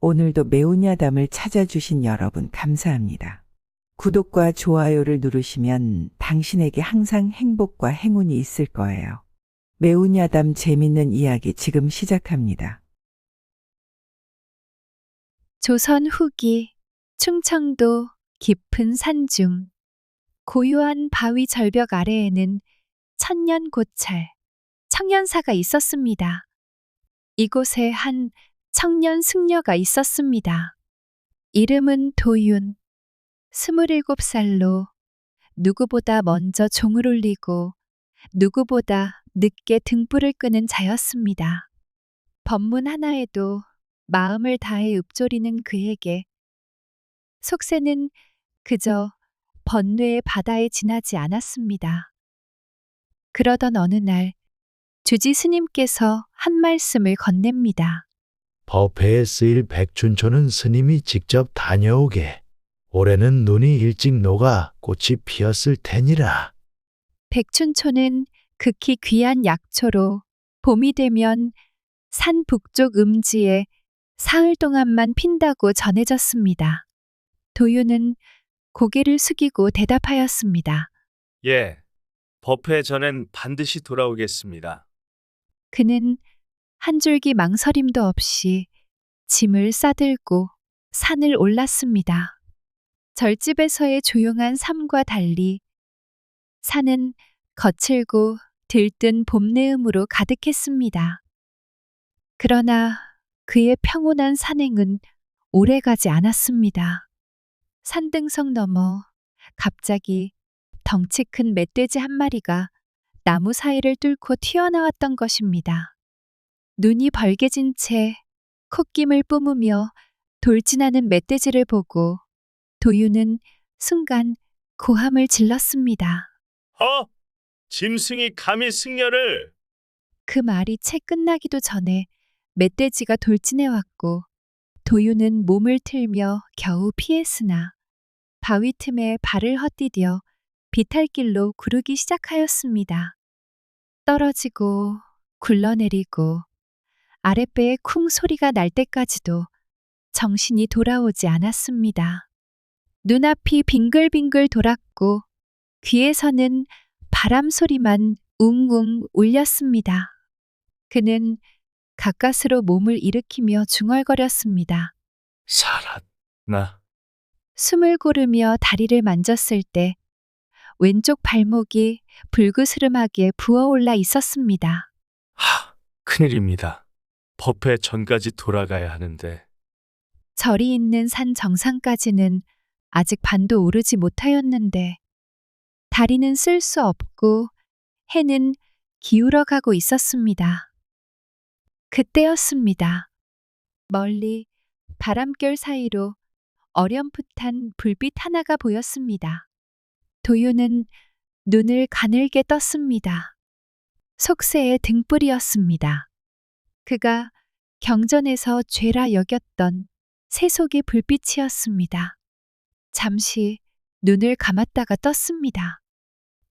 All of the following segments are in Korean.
오늘도 매운 야담을 찾아주신 여러분 감사합니다. 구독과 좋아요를 누르시면 당신에게 항상 행복과 행운이 있을 거예요. 매운 야담 재밌는 이야기 지금 시작합니다. 조선 후기 충청도 깊은 산중 고요한 바위 절벽 아래에는 천년 고찰 청년사가 있었습니다. 이곳에 한 청년 승려가 있었습니다. 이름은 도윤. 27살로 누구보다 먼저 종을 울리고 누구보다 늦게 등불을 끄는 자였습니다. 법문 하나에도 마음을 다해 읊조리는 그에게 속세는 그저 번뇌의 바다에 지나지 않았습니다. 그러던 어느 날 주지 스님께서 한 말씀을 건넵니다. 법회에 쓰일 백춘초는 스님이 직접 다녀오게. 올해는 눈이 일찍 녹아 꽃이 피었을 테니라. 백춘초는 극히 귀한 약초로 봄이 되면 산 북쪽 음지에 사흘 동안만 핀다고 전해졌습니다. 도윤은 고개를 숙이고 대답하였습니다. 예, 법회 전엔 반드시 돌아오겠습니다. 그는 한 줄기 망설임도 없이 짐을 싸들고 산을 올랐습니다. 절집에서의 조용한 삶과 달리 산은 거칠고 들뜬 봄내음으로 가득했습니다. 그러나 그의 평온한 산행은 오래가지 않았습니다. 산등성 너머 갑자기 덩치 큰 멧돼지 한 마리가 나무 사이를 뚫고 튀어나왔던 것입니다. 눈이 벌개진 채 콧김을 뿜으며 돌진하는 멧돼지를 보고 도윤은 순간 고함을 질렀습니다. 짐승이 감히 승려를! 그 말이 채 끝나기도 전에 멧돼지가 돌진해 왔고 도윤은 몸을 틀며 겨우 피했으나 바위 틈에 발을 헛디뎌 비탈길로 구르기 시작하였습니다. 떨어지고 굴러내리고 아랫배에 쿵 소리가 날 때까지도 정신이 돌아오지 않았습니다. 눈앞이 빙글빙글 돌았고 귀에서는 바람 소리만 웅웅 울렸습니다. 그는 가까스로 몸을 일으키며 중얼거렸습니다. 살았나? 숨을 고르며 다리를 만졌을 때 왼쪽 발목이 불그스름하게 부어올라 있었습니다. 큰일입니다. 법회 전까지 돌아가야 하는데. 절이 있는 산 정상까지는 아직 반도 오르지 못하였는데 다리는 쓸 수 없고 해는 기울어 가고 있었습니다. 그때였습니다. 멀리 바람결 사이로 어렴풋한 불빛 하나가 보였습니다. 도윤은 눈을 가늘게 떴습니다. 속세의 등불이었습니다. 그가 경전에서 죄라 여겼던 세속의 불빛이었습니다. 잠시 눈을 감았다가 떴습니다.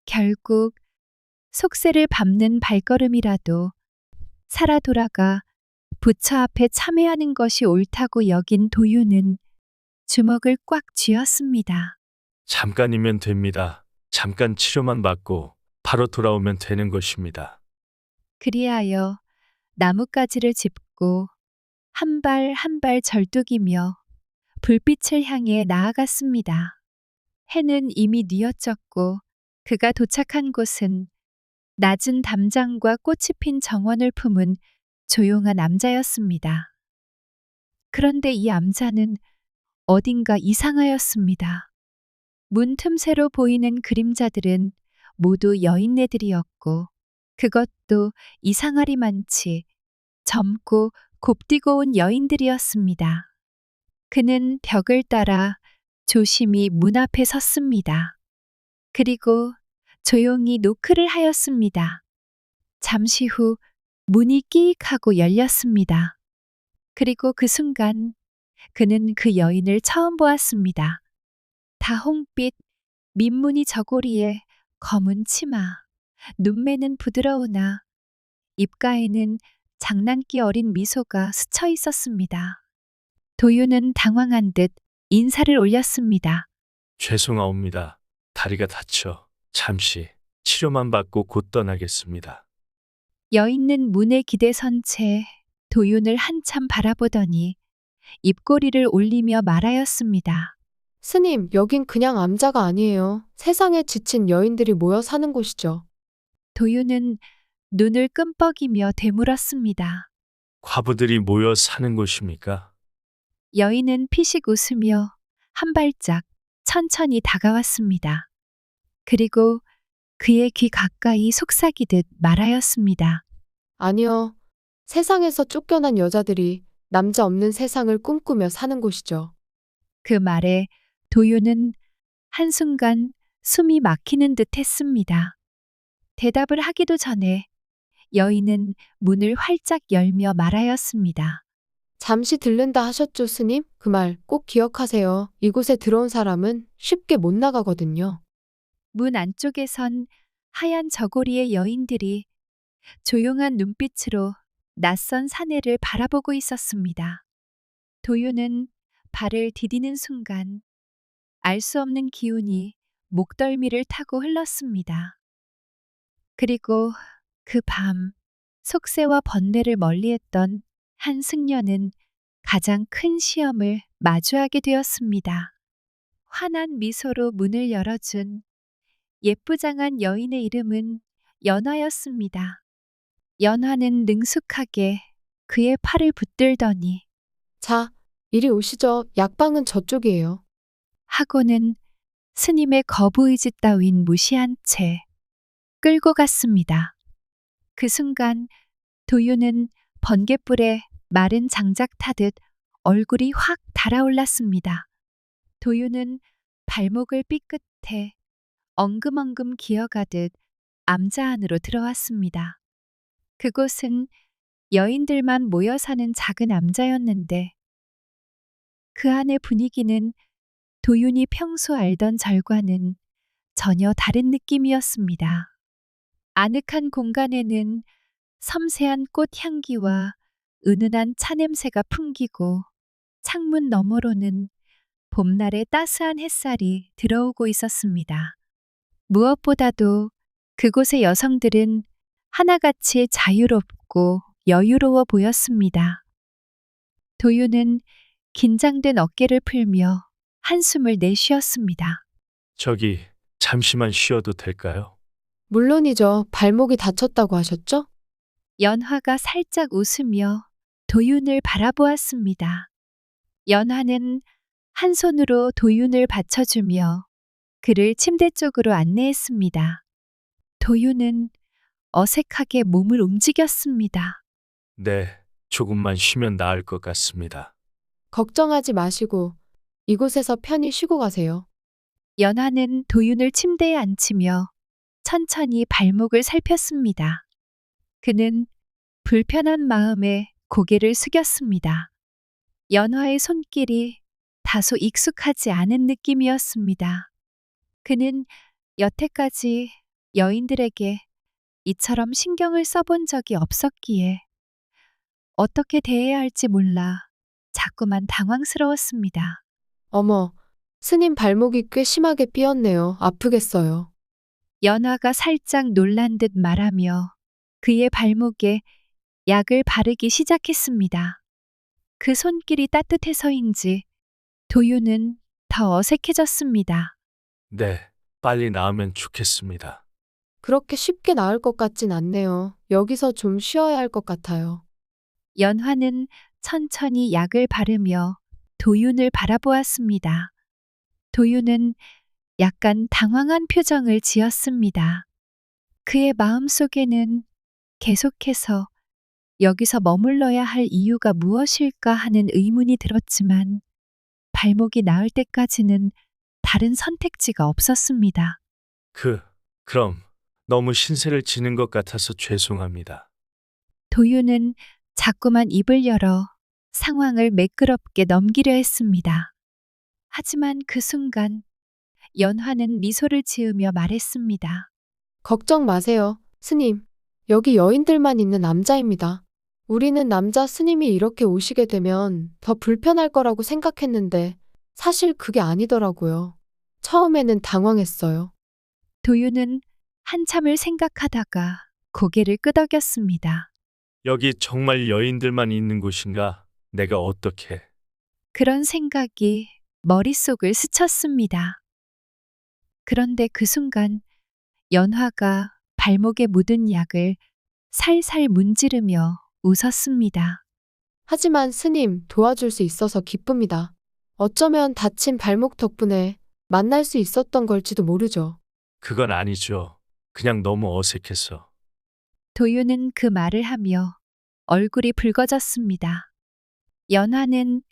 결국 속세를 밟는 발걸음이라도 살아 돌아가 부처 앞에 참회하는 것이 옳다고 여긴 도윤은 주먹을 꽉 쥐었습니다. 잠깐이면 됩니다. 잠깐 치료만 받고 바로 돌아오면 되는 것입니다. 그리하여 나뭇가지를 짚고 한 발 한 발 절뚝이며 불빛을 향해 나아갔습니다. 해는 이미 뉘어졌고 그가 도착한 곳은 낮은 담장과 꽃이 핀 정원을 품은 조용한 암자였습니다. 그런데 이 암자는 어딘가 이상하였습니다. 문 틈새로 보이는 그림자들은 모두 여인네들이었고 그것도 이상하리만치 젊고 곱디고 온 여인들이었습니다. 그는 벽을 따라 조심히 문 앞에 섰습니다. 그리고 조용히 노크를 하였습니다. 잠시 후 문이 끼익 하고 열렸습니다. 그리고 그 순간 그는 그 여인을 처음 보았습니다. 다홍빛, 민무늬 저고리에 검은 치마, 눈매는 부드러우나 입가에는 장난기 어린 미소가 스쳐 있었습니다. 도윤은 당황한 듯 인사를 올렸습니다. 죄송하옵니다. 다리가 다쳐 잠시 치료만 받고 곧 떠나겠습니다. 여인은 문에 기대선 채 도윤을 한참 바라보더니 입꼬리를 올리며 말하였습니다. 스님, 여긴 그냥 암자가 아니에요. 세상에 지친 여인들이 모여 사는 곳이죠. 도윤은 눈을 끔뻑이며 되물었습니다. 과부들이 모여 사는 곳입니까? 여인은 피식 웃으며 한 발짝 천천히 다가왔습니다. 그리고 그의 귀 가까이 속삭이듯 말하였습니다. 아니요. 세상에서 쫓겨난 여자들이 남자 없는 세상을 꿈꾸며 사는 곳이죠. 그 말에 도윤은 한순간 숨이 막히는 듯 했습니다. 대답을 하기도 전에 여인은 문을 활짝 열며 말하였습니다. 잠시 들른다 하셨죠, 스님? 그 말 꼭 기억하세요. 이곳에 들어온 사람은 쉽게 못 나가거든요. 문 안쪽에선 하얀 저고리의 여인들이 조용한 눈빛으로 낯선 사내를 바라보고 있었습니다. 도윤은 발을 디디는 순간 알 수 없는 기운이 목덜미를 타고 흘렀습니다. 그리고 그 밤 속세와 번뇌를 멀리했던 한 승려는 가장 큰 시험을 마주하게 되었습니다. 환한 미소로 문을 열어준 예쁘장한 여인의 이름은 연화였습니다. 연화는 능숙하게 그의 팔을 붙들더니 자, 이리 오시죠. 약방은 저쪽이에요. 하고는 스님의 거부의지 따윈 무시한 채 끌고 갔습니다. 그 순간 도윤은 번갯불에 마른 장작 타듯 얼굴이 확 달아올랐습니다. 도윤은 발목을 삐끗해 엉금엉금 기어가듯 암자 안으로 들어왔습니다. 그곳은 여인들만 모여 사는 작은 암자였는데 그 안의 분위기는 도윤이 평소 알던 절과는 전혀 다른 느낌이었습니다. 아늑한 공간에는 섬세한 꽃 향기와 은은한 차 냄새가 풍기고 창문 너머로는 봄날의 따스한 햇살이 들어오고 있었습니다. 무엇보다도 그곳의 여성들은 하나같이 자유롭고 여유로워 보였습니다. 도윤은 긴장된 어깨를 풀며 한숨을 내쉬었습니다. 저기 잠시만 쉬어도 될까요? 물론이죠. 발목이 다쳤다고 하셨죠? 연화가 살짝 웃으며 도윤을 바라보았습니다. 연화는 한 손으로 도윤을 받쳐주며 그를 침대 쪽으로 안내했습니다. 도윤은 어색하게 몸을 움직였습니다. 네, 조금만 쉬면 나을 것 같습니다. 걱정하지 마시고 이곳에서 편히 쉬고 가세요. 연화는 도윤을 침대에 앉히며 천천히 발목을 살폈습니다. 그는 불편한 마음에 고개를 숙였습니다. 연화의 손길이 다소 익숙하지 않은 느낌이었습니다. 그는 여태까지 여인들에게 이처럼 신경을 써본 적이 없었기에 어떻게 대해야 할지 몰라 자꾸만 당황스러웠습니다. 어머, 스님 발목이 꽤 심하게 삐었네요. 아프겠어요. 연화가 살짝 놀란 듯 말하며 그의 발목에 약을 바르기 시작했습니다. 그 손길이 따뜻해서인지 도윤은 더 어색해졌습니다. 네, 빨리 나으면 좋겠습니다. 그렇게 쉽게 나을 것 같진 않네요. 여기서 좀 쉬어야 할 것 같아요. 연화는 천천히 약을 바르며 도윤을 바라보았습니다. 도윤은 약간 당황한 표정을 지었습니다. 그의 마음속에는 계속해서 여기서 머물러야 할 이유가 무엇일까 하는 의문이 들었지만 발목이 나을 때까지는 다른 선택지가 없었습니다. 그럼 너무 신세를 지는 것 같아서 죄송합니다. 도윤은 자꾸만 입을 열어 상황을 매끄럽게 넘기려 했습니다. 하지만 그 순간 연화는 미소를 지으며 말했습니다. 걱정 마세요. 스님, 여기 여인들만 있는 암자입니다. 우리는 남자 스님이 이렇게 오시게 되면 더 불편할 거라고 생각했는데 사실 그게 아니더라고요. 처음에는 당황했어요. 도윤은 한참을 생각하다가 고개를 끄덕였습니다. 여기 정말 여인들만 있는 곳인가? 내가 어떻게? 그런 생각이 머릿속을 스쳤습니다. 그런데 그 순간 연화가 발목에 묻은 약을 살살 문지르며 웃었습니다. 하지만 스님, 도와줄 수 있어서 기쁩니다. 어쩌면 다친 발목 덕분에 만날 수 있었던 걸지도 모르죠. 그건 아니죠. 그냥 너무 어색해서. 도윤은 그 말을 하며 얼굴이 붉어졌습니다. 연화는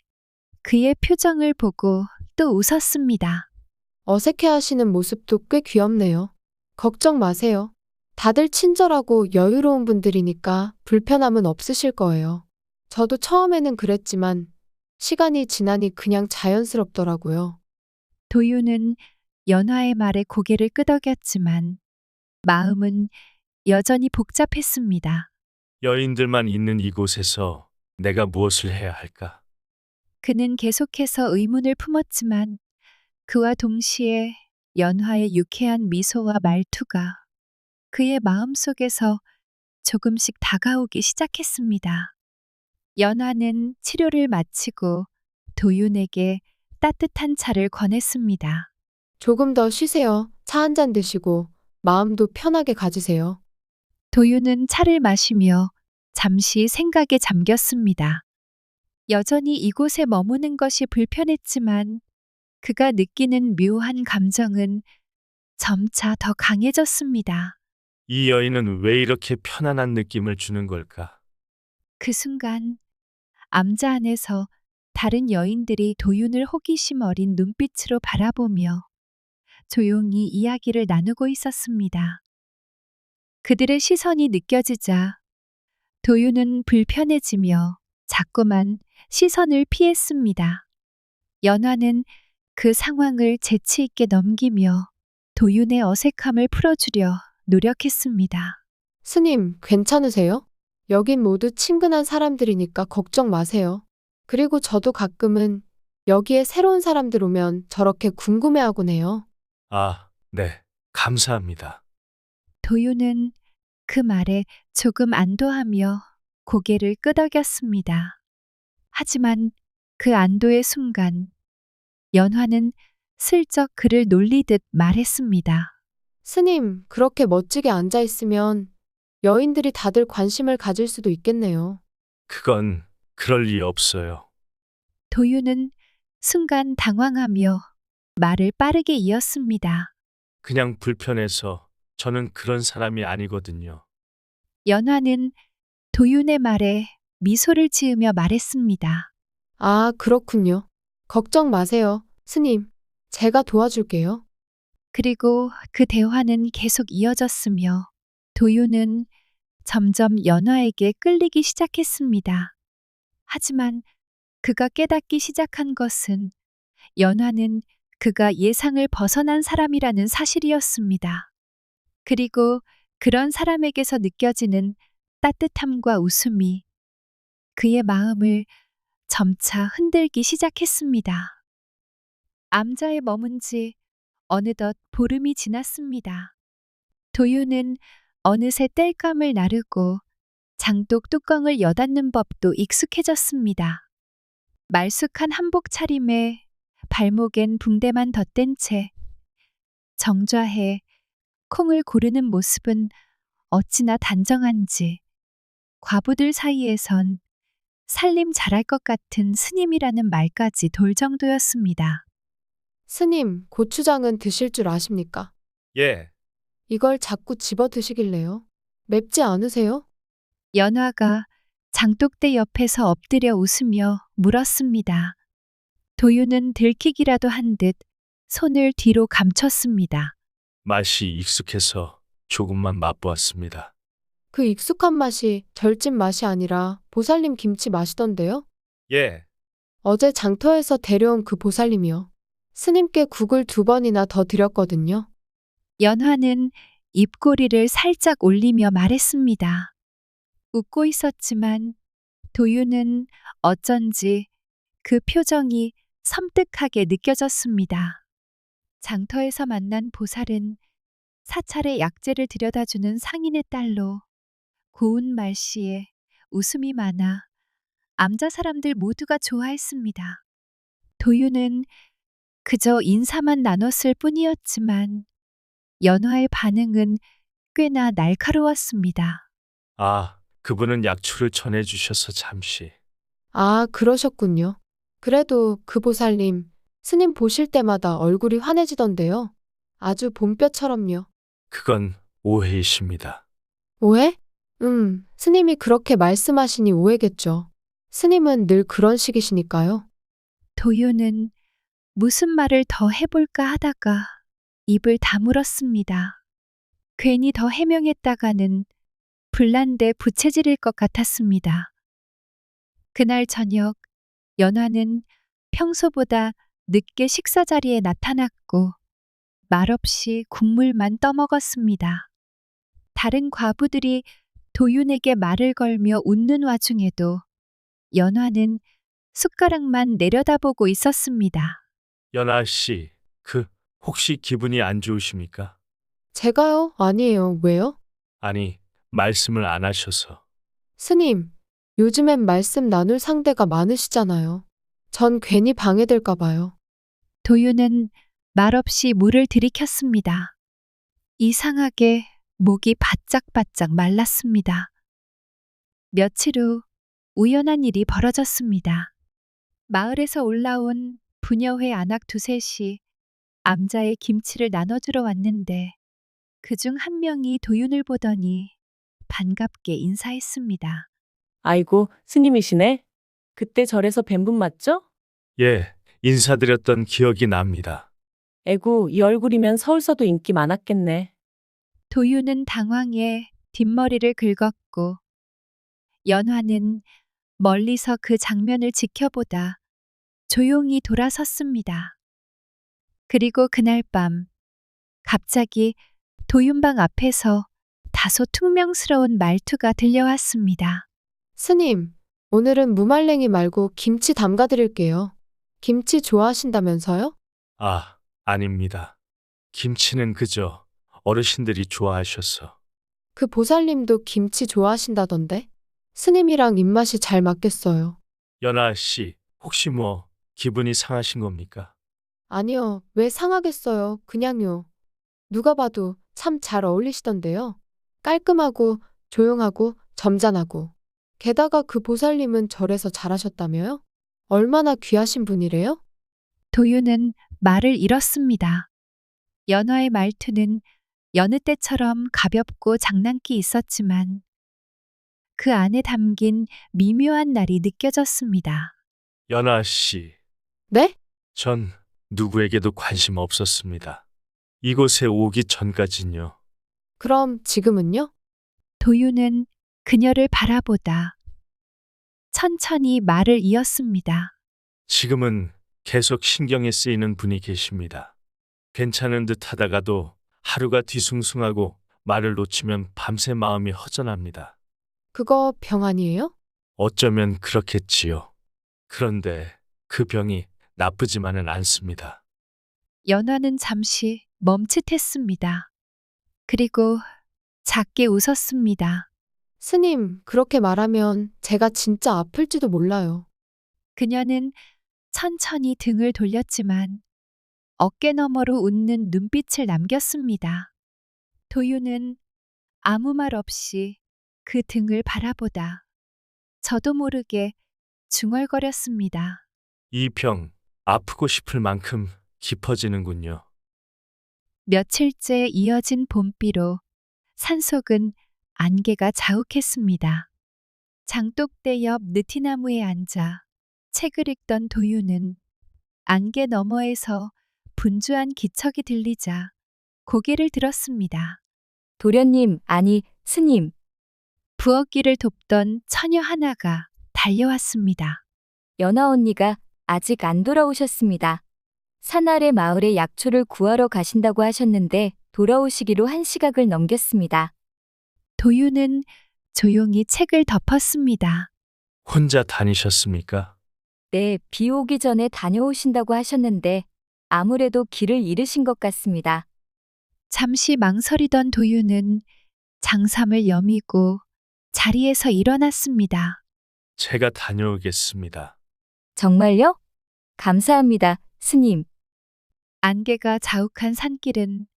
그의 표정을 보고 또 웃었습니다. 어색해 하시는 모습도 꽤 귀엽네요. 걱정 마세요. 다들 친절하고 여유로운 분들이니까 불편함은 없으실 거예요. 저도 처음에는 그랬지만 시간이 지나니 그냥 자연스럽더라고요. 도윤은 연화의 말에 고개를 끄덕였지만 마음은 여전히 복잡했습니다. 여인들만 있는 이곳에서 내가 무엇을 해야 할까? 그는 계속해서 의문을 품었지만 그와 동시에 연화의 유쾌한 미소와 말투가 그의 마음속에서 조금씩 다가오기 시작했습니다. 연화는 치료를 마치고 도윤에게 따뜻한 차를 권했습니다. 조금 더 쉬세요. 차 한 잔 드시고 마음도 편하게 가지세요. 도윤은 차를 마시며 잠시 생각에 잠겼습니다. 여전히 이곳에 머무는 것이 불편했지만 그가 느끼는 묘한 감정은 점차 더 강해졌습니다. 이 여인은 왜 이렇게 편안한 느낌을 주는 걸까? 그 순간 암자 안에서 다른 여인들이 도윤을 호기심 어린 눈빛으로 바라보며 조용히 이야기를 나누고 있었습니다. 그들의 시선이 느껴지자 도윤은 불편해지며 자꾸만 시선을 피했습니다. 연화는 그 상황을 재치 있게 넘기며 도윤의 어색함을 풀어주려 노력했습니다. 스님, 괜찮으세요? 여긴 모두 친근한 사람들이니까 걱정 마세요. 그리고 저도 가끔은 여기에 새로운 사람들 오면 저렇게 궁금해하곤 해요. 아, 네. 감사합니다. 도윤은 그 말에 조금 안도하며 고개를 끄덕였습니다. 하지만 그 안도의 순간 연화는 슬쩍 그를 놀리듯 말했습니다. 스님, 그렇게 멋지게 앉아 있으면 여인들이 다들 관심을 가질 수도 있겠네요. 그건 그럴 리 없어요. 도윤은 순간 당황하며 말을 빠르게 이었습니다. 그냥 불편해서 저는 그런 사람이 아니거든요. 연화는 도윤의 말에 미소를 지으며 말했습니다. 아, 그렇군요. 걱정 마세요, 스님. 제가 도와줄게요. 그리고 그 대화는 계속 이어졌으며 도윤은 점점 연화에게 끌리기 시작했습니다. 하지만 그가 깨닫기 시작한 것은 연화는 그가 예상을 벗어난 사람이라는 사실이었습니다. 그리고 그런 사람에게서 느껴지는 따뜻함과 웃음이 그의 마음을 점차 흔들기 시작했습니다. 암자에 머문 지 어느덧 보름이 지났습니다. 도윤은 어느새 땔감을 나르고 장독 뚜껑을 여닫는 법도 익숙해졌습니다. 말쑥한 한복 차림에 발목엔 붕대만 덧댄 채 정좌해 콩을 고르는 모습은 어찌나 단정한지 과부들 사이에선 살림 잘할 것 같은 스님이라는 말까지 돌 정도였습니다. 스님, 고추장은 드실 줄 아십니까? 예, 이걸 자꾸 집어 드시길래요. 맵지 않으세요? 연화가 장독대 옆에서 엎드려 웃으며 물었습니다. 도윤은 들키기라도 한 듯 손을 뒤로 감췄습니다. 맛이 익숙해서 조금만 맛보았습니다. 그 익숙한 맛이 절집 맛이 아니라 보살님 김치 맛이던데요? 예, 어제 장터에서 데려온 그 보살님이요. 스님께 국을 2번이나 더 드렸거든요. 연화는 입꼬리를 살짝 올리며 말했습니다. 웃고 있었지만 도유는 어쩐지 그 표정이 섬뜩하게 느껴졌습니다. 장터에서 만난 보살은 사찰에 약재를 들여다주는 상인의 딸로 고운 말씨에 웃음이 많아 암자 사람들 모두가 좋아했습니다. 도유는 그저 인사만 나눴을 뿐이었지만 연화의 반응은 꽤나 날카로웠습니다. 아, 그분은 약초를 전해주셔서 잠시. 아, 그러셨군요. 그래도 그 보살님, 스님 보실 때마다 얼굴이 환해지던데요. 아주 봄볕처럼요. 그건 오해이십니다. 오해? 스님이 그렇게 말씀하시니 오해겠죠. 스님은 늘 그런 식이시니까요. 도유는 무슨 말을 더 해볼까 하다가 입을 다물었습니다. 괜히 더 해명했다가는 불난데 부채질일 것 같았습니다. 그날 저녁 연화는 평소보다 늦게 식사 자리에 나타났고 말없이 국물만 떠먹었습니다. 다른 과부들이 도윤에게 말을 걸며 웃는 와중에도 연화는 숟가락만 내려다보고 있었습니다. 연아 씨, 혹시 기분이 안 좋으십니까? 제가요? 아니에요. 왜요? 아니, 말씀을 안 하셔서. 스님, 요즘엔 말씀 나눌 상대가 많으시잖아요. 전 괜히 방해될까 봐요. 도윤은 말없이 물을 들이켰습니다. 이상하게 목이 바짝바짝 말랐습니다. 며칠 후 우연한 일이 벌어졌습니다. 마을에서 올라온 부녀회 안악 두셋이 암자의 김치를 나눠주러 왔는데 그중 한 명이 도윤을 보더니 반갑게 인사했습니다. 아이고, 스님이시네. 그때 절에서 뵌 분 맞죠? 예, 인사드렸던 기억이 납니다. 에구, 이 얼굴이면 서울서도 인기 많았겠네. 도윤은 당황해 뒷머리를 긁었고 연화는 멀리서 그 장면을 지켜보다 조용히 돌아섰습니다. 그리고 그날 밤 갑자기 도윤방 앞에서 다소 퉁명스러운 말투가 들려왔습니다. 스님, 오늘은 무말랭이 말고 김치 담가드릴게요. 김치 좋아하신다면서요? 아, 아닙니다. 김치는 그저 어르신들이 좋아하셔서. 그 보살님도 김치 좋아하신다던데? 스님이랑 입맛이 잘 맞겠어요. 연아 씨, 혹시 기분이 상하신 겁니까? 아니요, 왜 상하겠어요. 그냥요. 누가 봐도 참 잘 어울리시던데요. 깔끔하고 조용하고 점잖하고. 게다가 그 보살님은 절에서 잘하셨다며요? 얼마나 귀하신 분이래요? 도윤은 말을 잃었습니다. 연화의 말투는 여느 때처럼 가볍고 장난기 있었지만 그 안에 담긴 미묘한 날이 느껴졌습니다. 연아 씨, 네? 전 누구에게도 관심 없었습니다. 이곳에 오기 전까진요. 그럼 지금은요? 도윤은 그녀를 바라보다 천천히 말을 이었습니다. 지금은 계속 신경에 쓰이는 분이 계십니다. 괜찮은 듯 하다가도 하루가 뒤숭숭하고 말을 놓치면 밤새 마음이 허전합니다. 그거 병 아니에요? 어쩌면 그렇겠지요. 그런데 그 병이 나쁘지만은 않습니다. 연화는 잠시 멈칫했습니다. 그리고 작게 웃었습니다. 스님, 그렇게 말하면 제가 진짜 아플지도 몰라요. 그녀는 천천히 등을 돌렸지만 어깨 너머로 웃는 눈빛을 남겼습니다. 도윤은 아무 말 없이 그 등을 바라보다 저도 모르게 중얼거렸습니다. 이 병 아프고 싶을 만큼 깊어지는군요. 며칠째 이어진 봄비로 산속은 안개가 자욱했습니다. 장독대 옆 느티나무에 앉아 책을 읽던 도윤은 안개 너머에서 분주한 기척이 들리자 고개를 들었습니다. 도련님, 아니, 스님. 부엌일을 돕던 처녀 하나가 달려왔습니다. 연아 언니가 아직 안 돌아오셨습니다. 산 아래 마을에 약초를 구하러 가신다고 하셨는데 돌아오시기로 1시각을 넘겼습니다. 도윤은 조용히 책을 덮었습니다. 혼자 다니셨습니까? 네, 비 오기 전에 다녀오신다고 하셨는데 아무래도 길을 잃으신 것 같습니다. 잠시 망설이던 도윤은 장삼을 여미고 자리에서 일어났습니다. 제가 다녀오겠습니다. 정말요? 감사합니다, 스님. 안개가 자욱한 산길은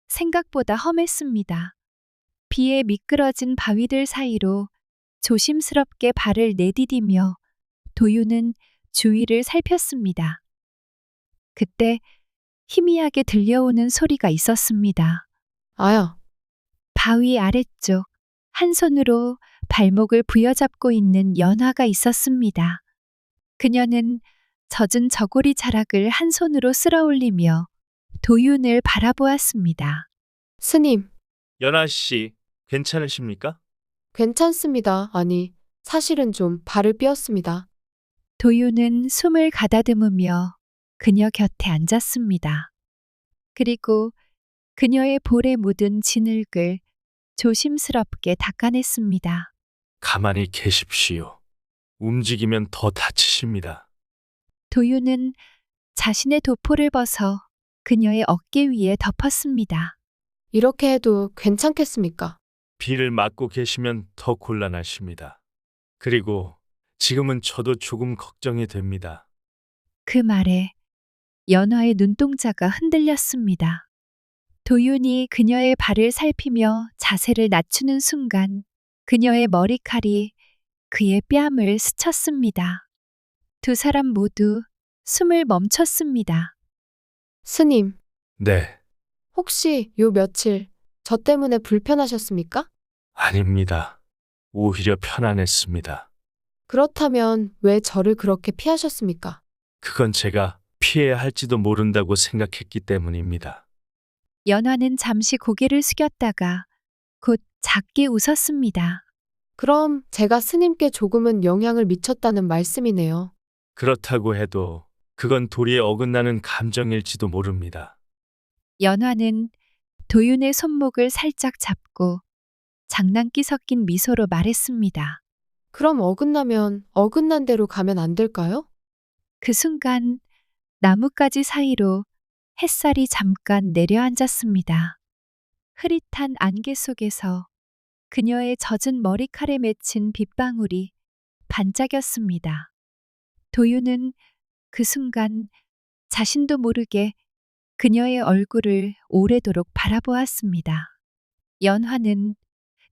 생각보다 험했습니다. 비에 미끄러진 바위들 사이로 조심스럽게 발을 내디디며 도윤은 주위를 살폈습니다. 그때 희미하게 들려오는 소리가 있었습니다. 아야, 바위 아래쪽 한 손으로 발목을 부여잡고 있는 연화가 있었습니다. 그녀는 젖은 저고리 자락을 한 손으로 쓸어 올리며 도윤을 바라보았습니다. 스님, 연아 씨, 괜찮으십니까? 괜찮습니다. 아니, 사실은 좀 발을 삐었습니다. 도윤은 숨을 가다듬으며 그녀 곁에 앉았습니다. 그리고 그녀의 볼에 묻은 진흙을 조심스럽게 닦아냈습니다. 가만히 계십시오. 움직이면 더 다치십니다. 도윤은 자신의 도포를 벗어 그녀의 어깨 위에 덮었습니다. 이렇게 해도 괜찮겠습니까? 비를 맞고 계시면 더 곤란하십니다. 그리고 지금은 저도 조금 걱정이 됩니다. 그 말에 연화의 눈동자가 흔들렸습니다. 도윤이 그녀의 발을 살피며 자세를 낮추는 순간 그녀의 머리칼이 그의 뺨을 스쳤습니다. 두 사람 모두 숨을 멈췄습니다. 스님, 네, 혹시 요 며칠 저 때문에 불편하셨습니까? 아닙니다. 오히려 편안했습니다. 그렇다면 왜 저를 그렇게 피하셨습니까? 그건 제가 피해야 할지도 모른다고 생각했기 때문입니다. 연화는 잠시 고개를 숙였다가 곧 작게 웃었습니다. 그럼 제가 스님께 조금은 영향을 미쳤다는 말씀이네요. 그렇다고 해도 그건 도리에 어긋나는 감정일지도 모릅니다. 연화는 도윤의 손목을 살짝 잡고 장난기 섞인 미소로 말했습니다. 그럼 어긋나면 어긋난 대로 가면 안 될까요? 그 순간 나뭇가지 사이로 햇살이 잠깐 내려앉았습니다. 흐릿한 안개 속에서 그녀의 젖은 머리칼에 맺힌 빗방울이 반짝였습니다. 도윤은 그 순간 자신도 모르게 그녀의 얼굴을 오래도록 바라보았습니다. 연화는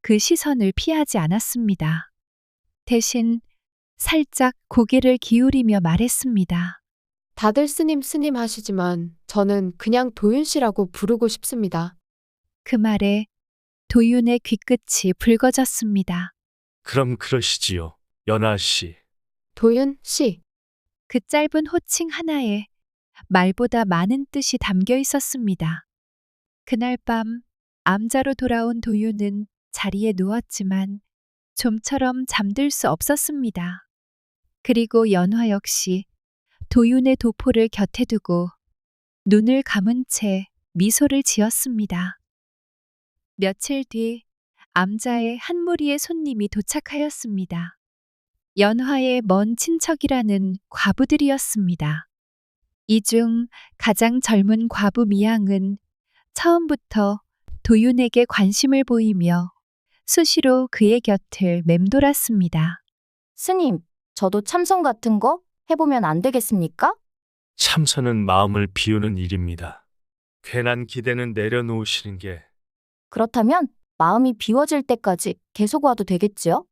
그 시선을 피하지 않았습니다. 대신 살짝 고개를 기울이며 말했습니다. 다들 스님 스님 하시지만 저는 그냥 도윤 씨라고 부르고 싶습니다. 그 말에 도윤의 귀끝이 붉어졌습니다. 그럼 그러시지요, 연아 씨. 도윤 씨, 그 짧은 호칭 하나에 말보다 많은 뜻이 담겨 있었습니다. 그날 밤 암자로 돌아온 도윤은 자리에 누웠지만 좀처럼 잠들 수 없었습니다. 그리고 연화 역시 도윤의 도포를 곁에 두고 눈을 감은 채 미소를 지었습니다. 며칠 뒤 암자의 한 무리의 손님이 도착하였습니다. 연화의 먼 친척이라는 과부들이었습니다. 이 중 가장 젊은 과부 미양은 처음부터 도윤에게 관심을 보이며 수시로 그의 곁을 맴돌았습니다. 스님, 저도 참선 같은 거 해보면 안 되겠습니까? 참선은 마음을 비우는 일입니다. 괜한 기대는 내려놓으시는 게 그렇다면 마음이 비워질 때까지 계속 와도 되겠지요?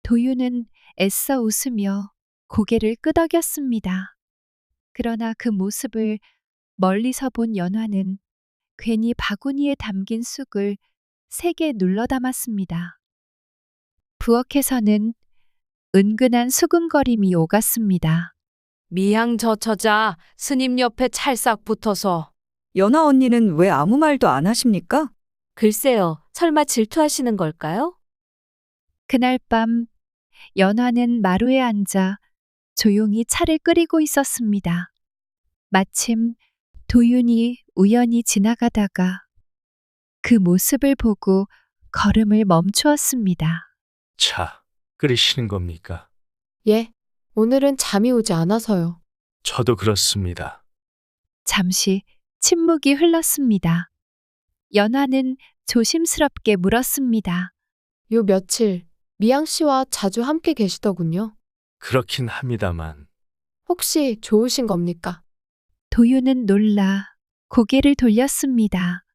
도윤은 애써 웃으며 고개를 끄덕였습니다. 그러나 그 모습을 멀리서 본 연화는 괜히 바구니에 담긴 쑥을 세게 눌러 담았습니다. 부엌에서는 은근한 수근거림이 오갔습니다. 미양 저 처자 스님 옆에 찰싹 붙어서 연아 언니는 왜 아무 말도 안 하십니까? 글쎄요, 설마 질투하시는 걸까요? 그날 밤 연화는 마루에 앉아 조용히 차를 끓이고 있었습니다. 마침 도윤이 우연히 지나가다가 그 모습을 보고 걸음을 멈추었습니다. 차 끓이시는 겁니까? 예. 오늘은 잠이 오지 않아서요. 저도 그렇습니다. 잠시 침묵이 흘렀습니다. 연화는 조심스럽게 물었습니다. 요 며칠 미양 씨와 자주 함께 계시더군요. 그렇긴 합니다만 혹시 좋으신 겁니까? 도윤은 놀라 고개를 돌렸습니다.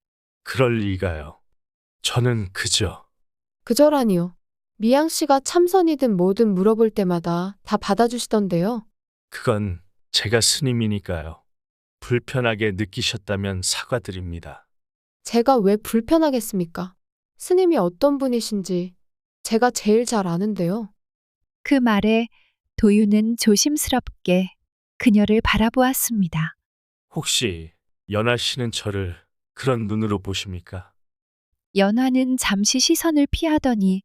그럴 리가요. 저는 그저 그저라니요. 미양 씨가 참선이든 뭐든 물어볼 때마다 다 받아주시던데요. 그건 제가 스님이니까요. 불편하게 느끼셨다면 사과드립니다. 제가 왜 불편하겠습니까? 스님이 어떤 분이신지 제가 제일 잘 아는데요. 그 말에 도윤은 조심스럽게 그녀를 바라보았습니다. 혹시 연하 씨는 저를 그런 눈으로 보십니까? 연화는 잠시 시선을 피하더니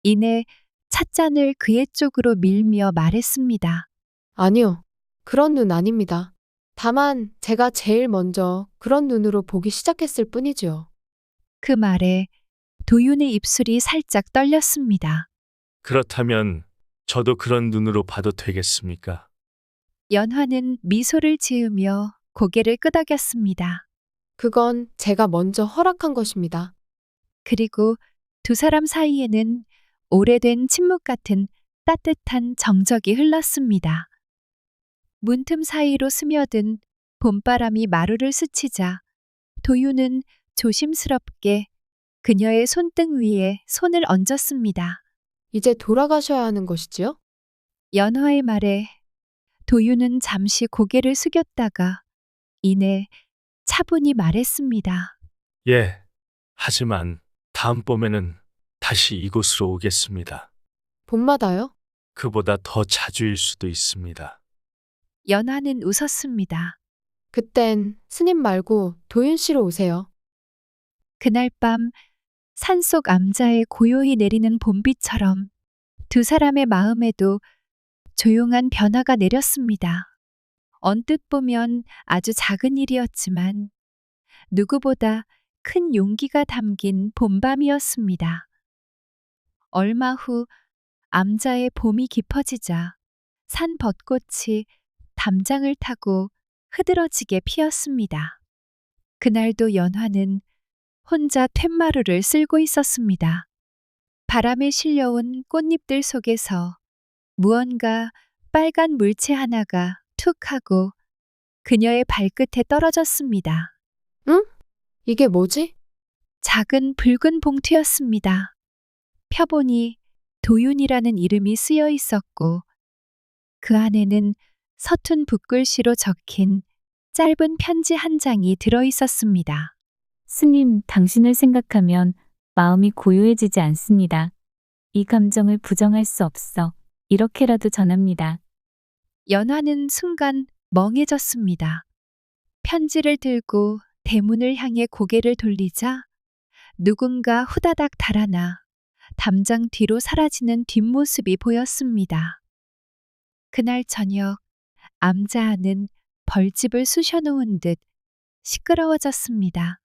이내 찻잔을 그의 쪽으로 밀며 말했습니다. 아니요. 그런 눈 아닙니다. 다만 제가 제일 먼저 그런 눈으로 보기 시작했을 뿐이지요. 그 말에 도윤의 입술이 살짝 떨렸습니다. 그렇다면 저도 그런 눈으로 봐도 되겠습니까? 연화는 미소를 지으며 고개를 끄덕였습니다. 그건 제가 먼저 허락한 것입니다. 그리고 두 사람 사이에는 오래된 침묵 같은 따뜻한 정적이 흘렀습니다. 문틈 사이로 스며든 봄바람이 마루를 스치자 도윤은 조심스럽게 그녀의 손등 위에 손을 얹었습니다. 이제 돌아가셔야 하는 것이지요? 연화의 말에 도윤은 잠시 고개를 숙였다가 이내 차분히 말했습니다. 예. 하지만 다음 봄에는 다시 이곳으로 오겠습니다. 봄마다요? 그보다 더 자주일 수도 있습니다. 연화는 웃었습니다. 그땐 스님 말고 도윤 씨로 오세요. 그날 밤 산속 암자에 고요히 내리는 봄비처럼 두 사람의 마음에도 조용한 변화가 내렸습니다. 언뜻 보면 아주 작은 일이었지만 누구보다 큰 용기가 담긴 봄밤이었습니다. 얼마 후 암자의 봄이 깊어지자 산 벚꽃이 담장을 타고 흐드러지게 피었습니다. 그날도 연화는 혼자 툇마루를 쓸고 있었습니다. 바람에 실려온 꽃잎들 속에서 무언가 빨간 물체 하나가 툭 하고 그녀의 발끝에 떨어졌습니다. 응? 이게 뭐지? 작은 붉은 봉투였습니다. 펴보니 도윤이라는 이름이 쓰여 있었고 그 안에는 서툰 붓글씨로 적힌 짧은 편지 한 장이 들어 있었습니다. 스님, 당신을 생각하면 마음이 고요해지지 않습니다. 이 감정을 부정할 수 없어 이렇게라도 전합니다. 연화는 순간 멍해졌습니다. 편지를 들고 대문을 향해 고개를 돌리자 누군가 후다닥 달아나 담장 뒤로 사라지는 뒷모습이 보였습니다. 그날 저녁 암자 안은 벌집을 쑤셔놓은 듯 시끄러워졌습니다.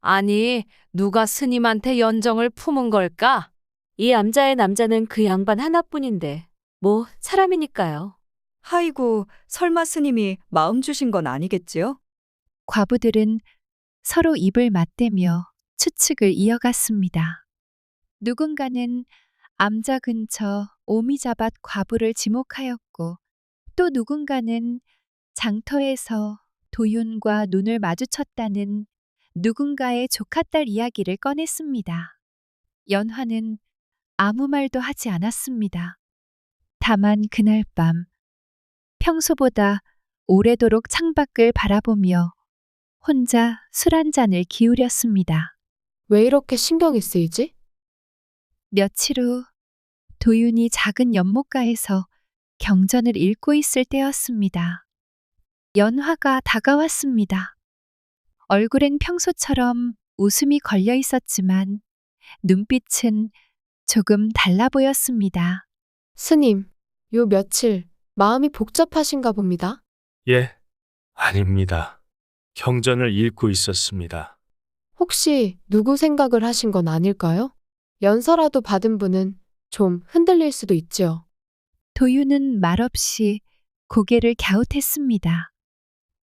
아니, 누가 스님한테 연정을 품은 걸까? 이 암자의 남자는 그 양반 하나뿐인데 뭐 사람이니까요. 아이고, 설마 스님이 마음 주신 건 아니겠지요? 과부들은 서로 입을 맞대며 추측을 이어갔습니다. 누군가는 암자 근처 오미자밭 과부를 지목하였고 또 누군가는 장터에서 도윤과 눈을 마주쳤다는 누군가의 조카딸 이야기를 꺼냈습니다. 연화는 아무 말도 하지 않았습니다. 다만 그날 밤 평소보다 오래도록 창밖을 바라보며 혼자 술 한 잔을 기울였습니다. 왜 이렇게 신경이 쓰이지? 며칠 후 도윤이 작은 연못가에서 경전을 읽고 있을 때였습니다. 연화가 다가왔습니다. 얼굴엔 평소처럼 웃음이 걸려 있었지만 눈빛은 조금 달라 보였습니다. 스님, 요 며칠 마음이 복잡하신가 봅니다. 예. 아닙니다. 경전을 읽고 있었습니다. 혹시 누구 생각을 하신 건 아닐까요? 연서라도 받은 분은 좀 흔들릴 수도 있지요. 도윤은 말없이 고개를 갸웃했습니다.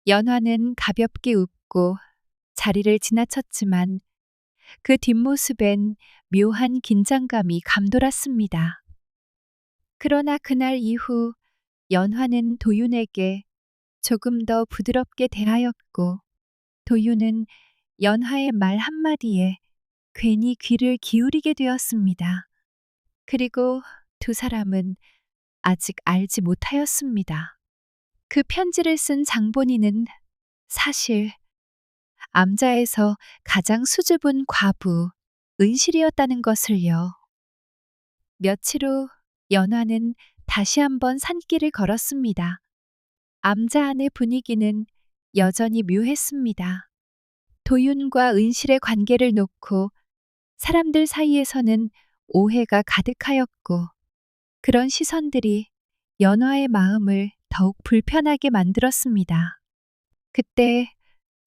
연화는 가볍게 웃고 자리를 지나쳤지만 그 뒷모습엔 묘한 긴장감이 감돌았습니다. 그러나 그날 이후 연화는 도윤에게 조금 더 부드럽게 대하였고 도윤은 연화의 말 한마디에 괜히 귀를 기울이게 되었습니다. 그리고 두 사람은 아직 알지 못하였습니다. 그 편지를 쓴 장본인은 사실 암자에서 가장 수줍은 과부 은실이었다는 것을요. 며칠 후 연화는 다시 한번 산길을 걸었습니다. 암자 안의 분위기는 여전히 묘했습니다. 도윤과 은실의 관계를 놓고 사람들 사이에서는 오해가 가득하였고 그런 시선들이 연화의 마음을 더욱 불편하게 만들었습니다. 그때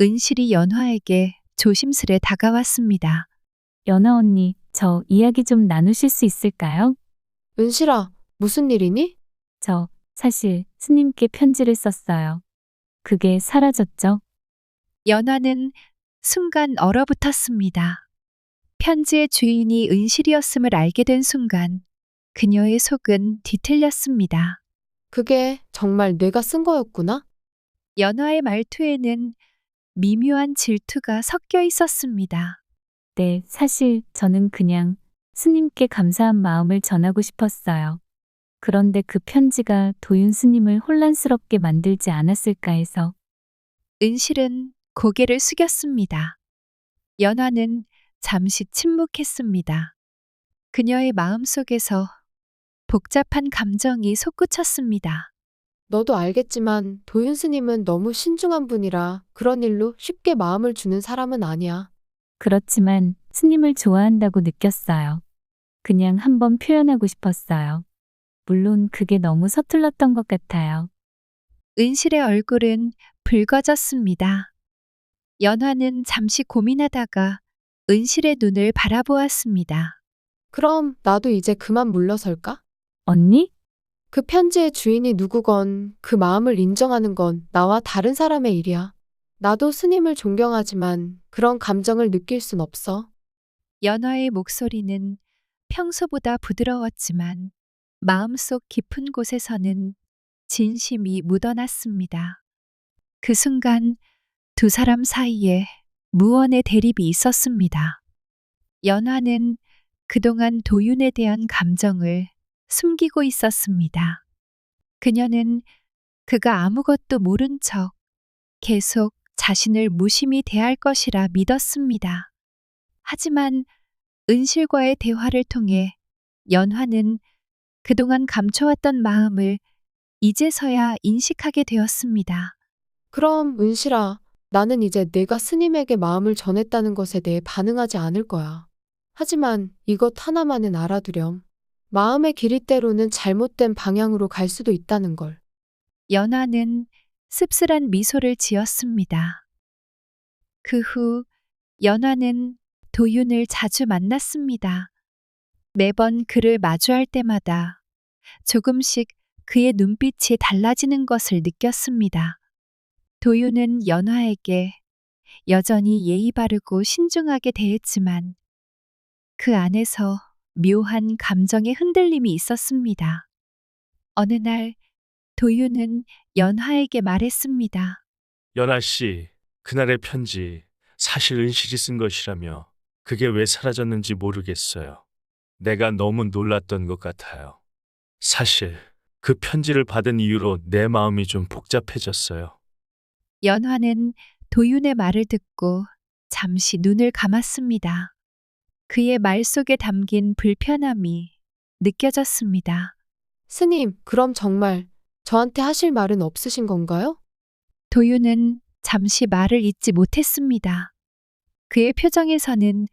은실이 연화에게 조심스레 다가왔습니다. 연아 언니, 저 이야기 좀 나누실 수 있을까요? 은실아, 무슨 일이니? 저 사실 스님께 편지를 썼어요. 그게 사라졌죠? 연화는 순간 얼어붙었습니다. 편지의 주인이 은실이었음을 알게 된 순간 그녀의 속은 뒤틀렸습니다. 그게 정말 내가 쓴 거였구나? 연화의 말투에는 미묘한 질투가 섞여 있었습니다. 네, 사실 저는 그냥 스님께 감사한 마음을 전하고 싶었어요. 그런데 그 편지가 도윤 스님을 혼란스럽게 만들지 않았을까 해서. 은실은 고개를 숙였습니다. 연화는 잠시 침묵했습니다. 그녀의 마음속에서 복잡한 감정이 솟구쳤습니다. 너도 알겠지만 도윤 스님은 너무 신중한 분이라 그런 일로 쉽게 마음을 주는 사람은 아니야. 그렇지만 스님을 좋아한다고 느꼈어요. 그냥 한번 표현하고 싶었어요. 물론 그게 너무 서툴렀던 것 같아요. 은실의 얼굴은 붉어졌습니다. 연화는 잠시 고민하다가 은실의 눈을 바라보았습니다. 그럼 나도 이제 그만 물러설까? 언니? 그 편지의 주인이 누구건 그 마음을 인정하는 건 나와 다른 사람의 일이야. 나도 스님을 존경하지만 그런 감정을 느낄 순 없어. 연화의 목소리는 평소보다 부드러웠지만 마음속 깊은 곳에서는 진심이 묻어났습니다. 그 순간 두 사람 사이에 무언의 대립이 있었습니다. 연화는 그동안 도윤에 대한 감정을 숨기고 있었습니다. 그녀는 그가 아무것도 모른 척 계속 자신을 무심히 대할 것이라 믿었습니다. 하지만 은실과의 대화를 통해 연화는 그동안 감춰왔던 마음을 이제서야 인식하게 되었습니다. 그럼 은실아, 나는 이제 내가 스님에게 마음을 전했다는 것에 대해 반응하지 않을 거야. 하지만 이것 하나만은 알아두렴. 마음의 길이 때로는 잘못된 방향으로 갈 수도 있다는 걸. 연화는 씁쓸한 미소를 지었습니다. 그 후 연화는 도윤을 자주 만났습니다. 매번 그를 마주할 때마다 조금씩 그의 눈빛이 달라지는 것을 느꼈습니다. 도윤은 연화에게 여전히 예의 바르고 신중하게 대했지만 그 안에서 묘한 감정의 흔들림이 있었습니다. 어느 날 도윤은 연화에게 말했습니다. 연아 씨, 그날의 편지 사실 은실이 쓴 것이라며 그게 왜 사라졌는지 모르겠어요. 내가 너무 놀랐던 것 같아요. 사실 그 편지를 받은 이후로 내 마음이 좀 복잡해졌어요. 연화는 도윤의 말을 듣고 잠시 눈을 감았습니다. 그의 말 속에 담긴 불편함이 느껴졌습니다. 스님, 그럼 정말 저한테 하실 말은 없으신 건가요? 도윤은 잠시 말을 잇지 못했습니다. 그의 표정에서는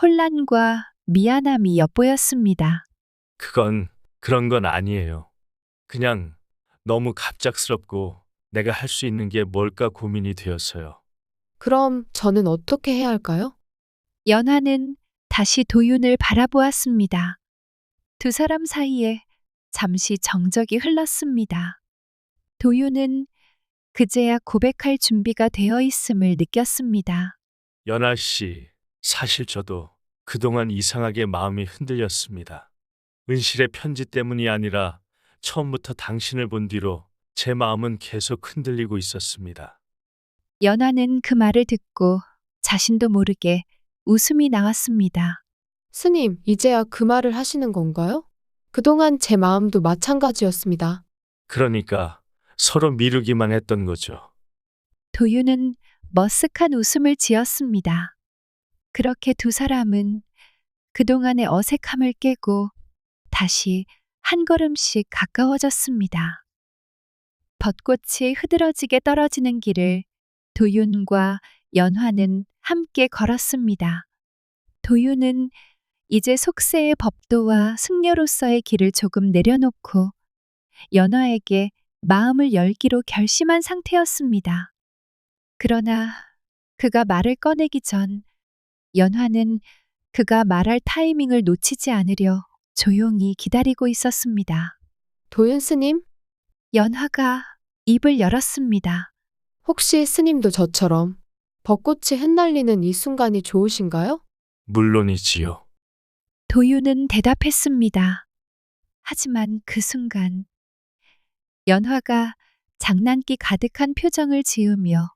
혼란과 미안함이 엿보였습니다. 그런 건 아니에요. 그냥 너무 갑작스럽고 내가 할 수 있는 게 뭘까 고민이 되어서요. 그럼 저는 어떻게 해야 할까요? 연화는 다시 도윤을 바라보았습니다. 두 사람 사이에 잠시 정적이 흘렀습니다. 도윤은 그제야 고백할 준비가 되어 있음을 느꼈습니다. 연아 씨, 사실 저도 그동안 이상하게 마음이 흔들렸습니다. 은실의 편지 때문이 아니라 처음부터 당신을 본 뒤로 제 마음은 계속 흔들리고 있었습니다. 연하는 그 말을 듣고 자신도 모르게 웃음이 나왔습니다. 스님, 이제야 그 말을 하시는 건가요? 그동안 제 마음도 마찬가지였습니다. 그러니까 서로 미루기만 했던 거죠. 도윤은 머쓱한 웃음을 지었습니다. 그렇게 두 사람은 그동안의 어색함을 깨고 다시 한 걸음씩 가까워졌습니다. 벚꽃이 흐드러지게 떨어지는 길을 도윤과 연화는 함께 걸었습니다. 도윤은 이제 속세의 법도와 승려로서의 길을 조금 내려놓고 연화에게 마음을 열기로 결심한 상태였습니다. 그러나 그가 말을 꺼내기 전 연화는 그가 말할 타이밍을 놓치지 않으려 조용히 기다리고 있었습니다. 도윤 스님, 연화가 입을 열었습니다. 혹시 스님도 저처럼 벚꽃이 흩날리는 이 순간이 좋으신가요? 물론이지요. 도윤은 대답했습니다. 하지만 그 순간 연화가 장난기 가득한 표정을 지으며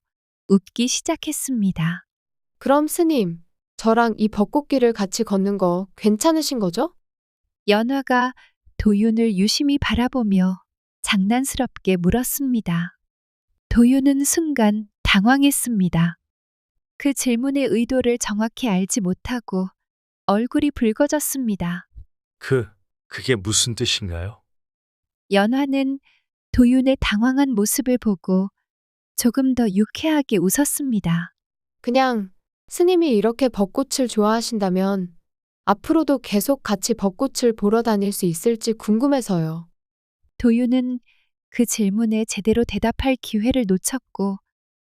웃기 시작했습니다. 그럼 스님, 저랑 이 벚꽃길을 같이 걷는 거 괜찮으신 거죠? 연화가 도윤을 유심히 바라보며 장난스럽게 물었습니다. 도윤은 순간 당황했습니다. 그 질문의 의도를 정확히 알지 못하고 얼굴이 붉어졌습니다. 그게 무슨 뜻인가요? 연화는 도윤의 당황한 모습을 보고 조금 더 유쾌하게 웃었습니다. 그냥 스님이 이렇게 벚꽃을 좋아하신다면 앞으로도 계속 같이 벚꽃을 보러 다닐 수 있을지 궁금해서요. 도윤은 그 질문에 제대로 대답할 기회를 놓쳤고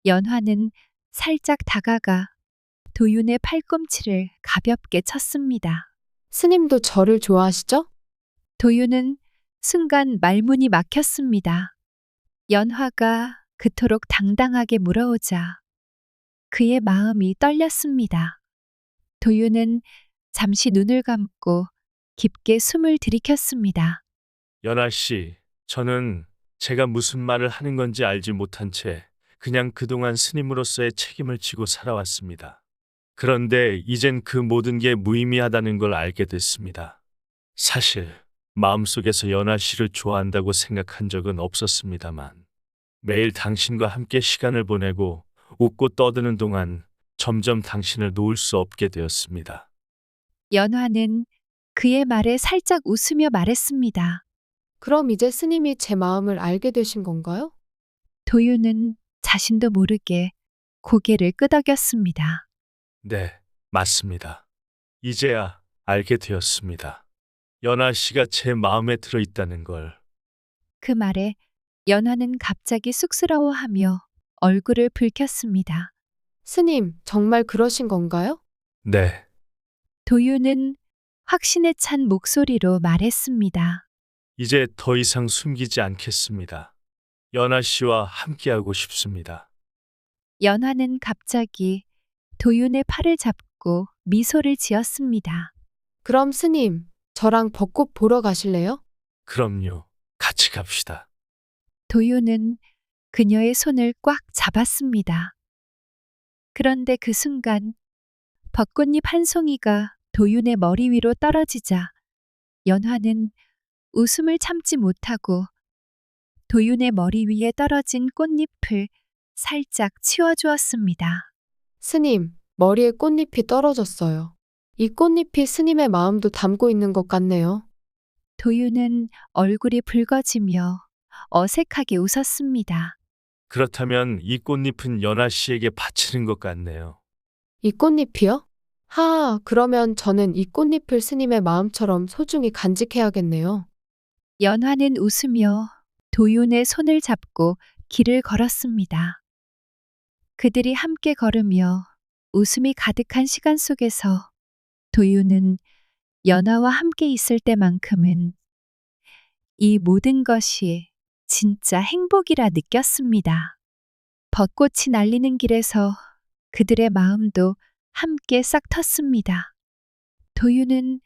연화는 살짝 다가가 도윤의 팔꿈치를 가볍게 쳤습니다. 스님도 저를 좋아하시죠? 도윤은 순간 말문이 막혔습니다. 연화가 그토록 당당하게 물어오자 그의 마음이 떨렸습니다. 도윤은 잠시 눈을 감고 깊게 숨을 들이켰습니다. 연아 씨, 저는 제가 무슨 말을 하는 건지 알지 못한 채 그냥 그동안 스님으로서의 책임을 지고 살아왔습니다. 그런데 이젠 그 모든 게 무의미하다는 걸 알게 됐습니다. 사실 마음속에서 연아 씨를 좋아한다고 생각한 적은 없었습니다만 매일 당신과 함께 시간을 보내고 웃고 떠드는 동안 점점 당신을 놓을 수 없게 되었습니다. 연화는 그의 말에 살짝 웃으며 말했습니다. 그럼 이제 스님이 제 마음을 알게 되신 건가요? 도윤은 자신도 모르게 고개를 끄덕였습니다. 네, 맞습니다. 이제야 알게 되었습니다. 연아 씨가 제 마음에 들어 있다는 걸. 그 말에 연화는 갑자기 쑥스러워하며 얼굴을 붉혔습니다. 스님, 정말 그러신 건가요? 네, 도윤은 확신에 찬 목소리로 말했습니다. 이제 더 이상 숨기지 않겠습니다. 연아 씨와 함께하고 싶습니다. 연화는 갑자기 도윤의 팔을 잡고 미소를 지었습니다. 그럼 스님, 저랑 벚꽃 보러 가실래요? 그럼요, 같이 갑시다. 도윤은 그녀의 손을 꽉 잡았습니다. 그런데 그 순간 벚꽃잎 한 송이가 도윤의 머리 위로 떨어지자 연화는 웃음을 참지 못하고 도윤의 머리 위에 떨어진 꽃잎을 살짝 치워주었습니다. 스님, 머리에 꽃잎이 떨어졌어요. 이 꽃잎이 스님의 마음도 담고 있는 것 같네요. 도윤은 얼굴이 붉어지며 어색하게 웃었습니다. 그렇다면 이 꽃잎은 연아 씨에게 바치는 것 같네요. 이 꽃잎이요? 그러면 저는 이 꽃잎을 스님의 마음처럼 소중히 간직해야겠네요. 연화는 웃으며 도윤의 손을 잡고 길을 걸었습니다. 그들이 함께 걸으며 웃음이 가득한 시간 속에서 도윤은 연화와 함께 있을 때만큼은 이 모든 것이 진짜 행복이라 느꼈습니다. 벚꽃이 날리는 길에서 그들의 마음도 함께 싹 텄습니다. 도윤은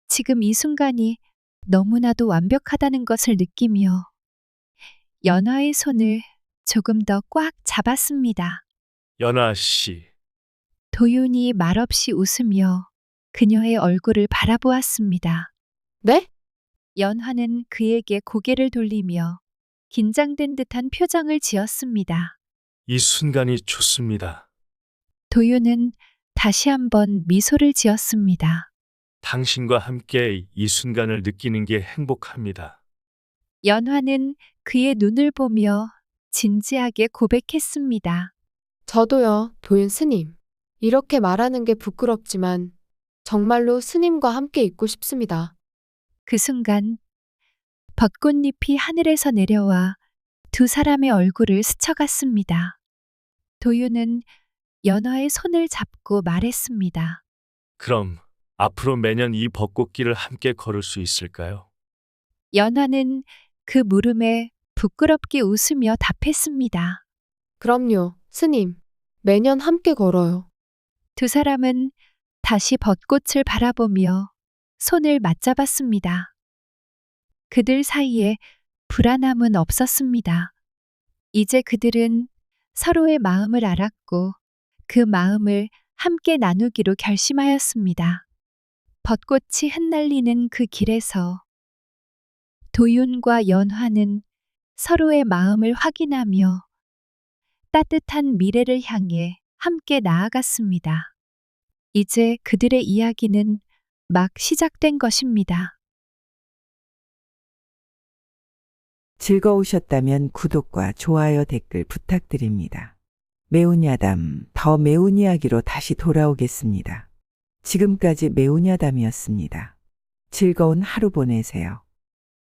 지금 이 순간이 너무나도 완벽하다는 것을 느끼며 연화의 손을 조금 더 꽉 잡았습니다. 연아 씨, 도윤이 말없이 웃으며 그녀의 얼굴을 바라보았습니다. 네? 연화는 그에게 고개를 돌리며 긴장된 듯한 표정을 지었습니다. 이 순간이 좋습니다. 도윤은 다시 한번 미소를 지었습니다. 당신과 함께 이 순간을 느끼는 게 행복합니다. 연화는 그의 눈을 보며 진지하게 고백했습니다. 저도요, 도윤 스님. 이렇게 말하는 게 부끄럽지만 정말로 스님과 함께 있고 싶습니다. 그 순간 벚꽃잎이 하늘에서 내려와 두 사람의 얼굴을 스쳐갔습니다. 도윤은 연화의 손을 잡고 말했습니다. 그럼 앞으로 매년 이 벚꽃길을 함께 걸을 수 있을까요? 연화는 그 물음에 부끄럽게 웃으며 답했습니다. 그럼요, 스님. 매년 함께 걸어요. 두 사람은 다시 벚꽃을 바라보며 손을 맞잡았습니다. 그들 사이에 불안함은 없었습니다. 이제 그들은 서로의 마음을 알았고 그 마음을 함께 나누기로 결심하였습니다. 벚꽃이 흩날리는 그 길에서 도윤과 연화는 서로의 마음을 확인하며 따뜻한 미래를 향해 함께 나아갔습니다. 이제 그들의 이야기는 막 시작된 것입니다. 즐거우셨다면 구독과 좋아요 댓글 부탁드립니다. 매운 야담, 더 매운 이야기로 다시 돌아오겠습니다. 지금까지 매운 야담이었습니다. 즐거운 하루 보내세요.